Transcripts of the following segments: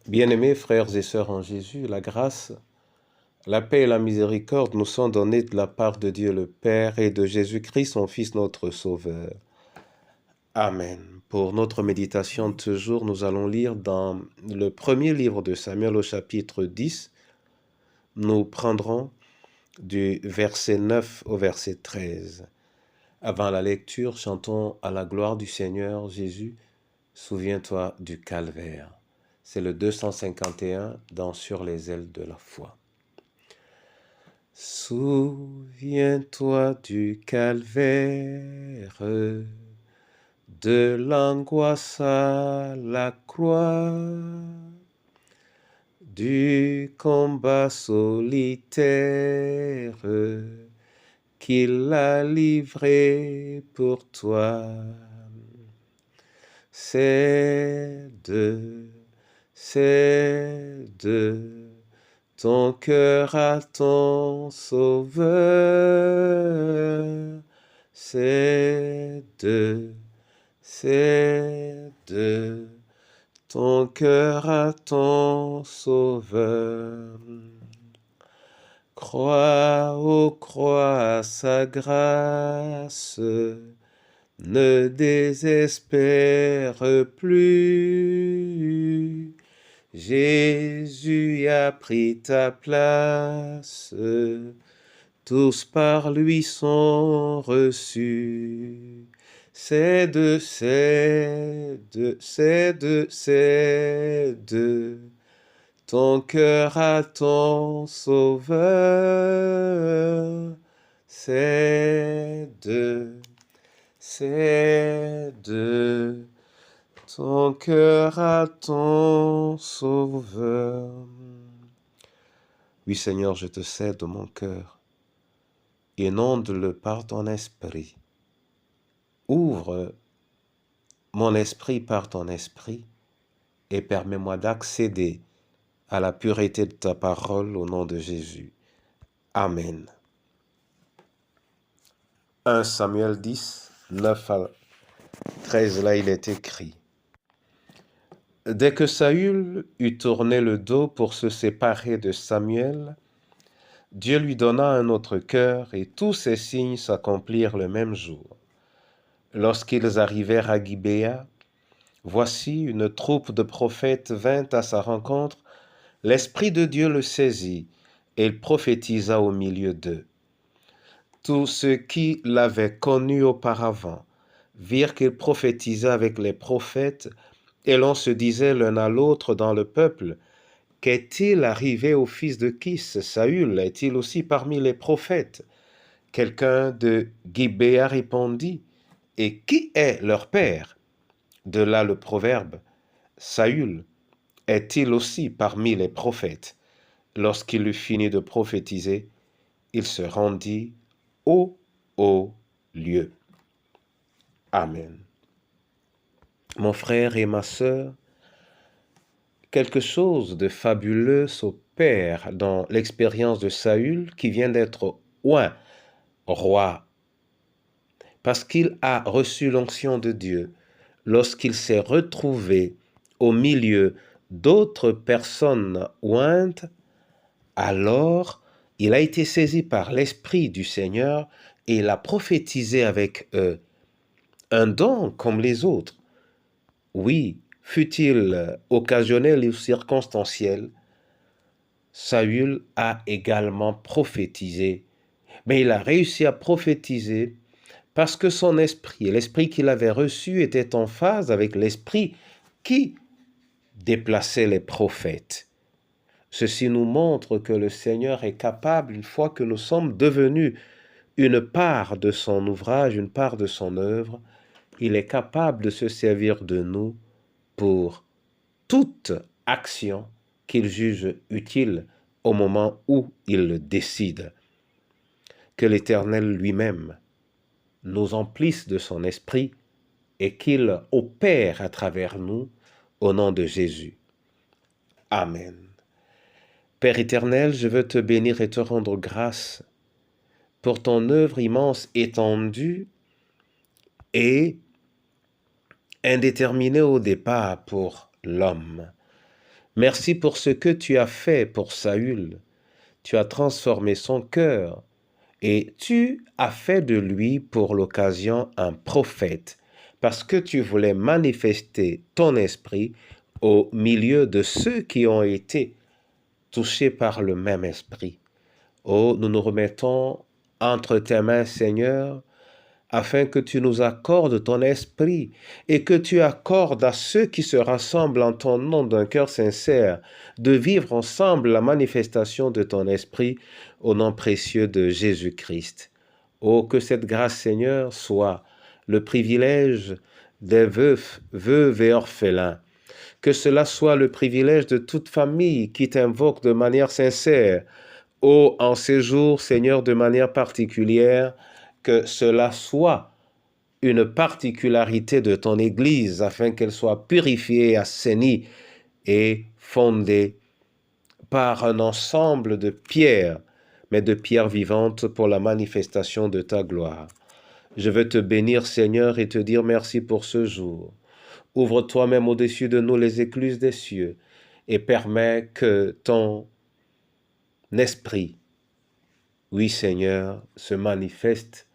Bien-aimés frères et sœurs en Jésus, la grâce, la paix et la miséricorde nous sont données de la part de Dieu le Père et de Jésus-Christ, son Fils, notre Sauveur. Amen. Pour notre méditation de ce jour, nous allons lire dans le premier livre de Samuel au chapitre 10. Nous prendrons du verset 9 au verset 13. Avant la lecture, chantons à la gloire du Seigneur Jésus, souviens-toi du calvaire. C'est le 251 dans Sur les ailes de la foi. Souviens-toi du calvaire, de l'angoisse à la croix, du combat solitaire qu'il a livré pour toi. Cède ton cœur à ton Sauveur. Cède ton cœur à ton Sauveur. Crois, ô crois sa grâce, ne désespère plus. Jésus a pris ta place, tous par lui sont reçus. Cède ton cœur à ton Sauveur. Cède ton cœur à ton Sauveur. Oui, Seigneur, je te cède mon cœur. Inonde-le par ton esprit. Ouvre mon esprit par ton esprit et permets-moi d'accéder à la pureté de ta parole au nom de Jésus. Amen. 1 Samuel 10, 9 à 13, là il est écrit. Dès que Saül eut tourné le dos pour se séparer de Samuel, Dieu lui donna un autre cœur et tous ces signes s'accomplirent le même jour. Lorsqu'ils arrivèrent à Gibéa, voici une troupe de prophètes vint à sa rencontre. L'Esprit de Dieu le saisit et il prophétisa au milieu d'eux. Tous ceux qui l'avaient connu auparavant virent qu'il prophétisait avec les prophètes, et l'on se disait l'un à l'autre dans le peuple, « Qu'est-il arrivé au fils de Kis, Saül? Est-il aussi parmi les prophètes ?» Quelqu'un de Gibéa répondit, « Et qui est leur père ?» De là le proverbe, « Saül est-il aussi parmi les prophètes ?» Lorsqu'il eut fini de prophétiser, il se rendit au haut lieu. Amen. Mon frère et ma sœur, quelque chose de fabuleux s'opère dans l'expérience de Saül qui vient d'être oint roi, parce qu'il a reçu l'onction de Dieu lorsqu'il s'est retrouvé au milieu d'autres personnes ointes. Alors, il a été saisi par l'Esprit du Seigneur et il a prophétisé avec eux un don comme les autres. Oui, fût-il occasionnel ou circonstanciel, Saül a également prophétisé. Mais il a réussi à prophétiser parce que son esprit, l'esprit qu'il avait reçu, était en phase avec l'esprit qui déplaçait les prophètes. Ceci nous montre que le Seigneur est capable, une fois que nous sommes devenus une part de son ouvrage, une part de son œuvre, il est capable de se servir de nous pour toute action qu'il juge utile au moment où il le décide. Que l'Éternel lui-même nous emplisse de son esprit et qu'il opère à travers nous au nom de Jésus. Amen. Père éternel, je veux te bénir et te rendre grâce pour ton œuvre immense, étendue et indéterminée au départ pour l'homme. Merci pour ce que tu as fait pour Saül. Tu as transformé son cœur et tu as fait de lui pour l'occasion un prophète, parce que tu voulais manifester ton esprit au milieu de ceux qui ont été touchés par le même esprit. Oh, nous nous remettons entre tes mains, Seigneur, afin que tu nous accordes ton esprit et que tu accordes à ceux qui se rassemblent en ton nom d'un cœur sincère de vivre ensemble la manifestation de ton esprit au nom précieux de Jésus-Christ. Oh, que cette grâce, Seigneur, soit le privilège des veufs, veuves et orphelins. Que cela soit le privilège de toute famille qui t'invoque de manière sincère. Oh, en ces jours, Seigneur, de manière particulière, que cela soit une particularité de ton Église afin qu'elle soit purifiée, assainie et fondée par un ensemble de pierres, mais de pierres vivantes pour la manifestation de ta gloire. Je veux te bénir, Seigneur, et te dire merci pour ce jour. Ouvre toi-même au-dessus de nous les écluses des cieux et permets que ton esprit, oui Seigneur, se manifeste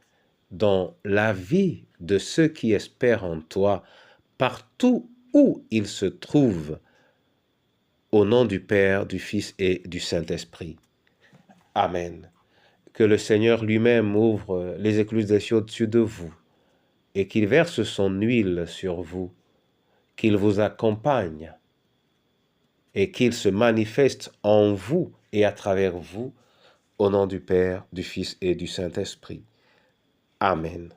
dans la vie de ceux qui espèrent en toi, partout où ils se trouvent, au nom du Père, du Fils et du Saint-Esprit. Amen. Que le Seigneur lui-même ouvre les écluses des cieux au-dessus de vous et qu'il verse son huile sur vous, qu'il vous accompagne et qu'il se manifeste en vous et à travers vous, au nom du Père, du Fils et du Saint-Esprit. Amen.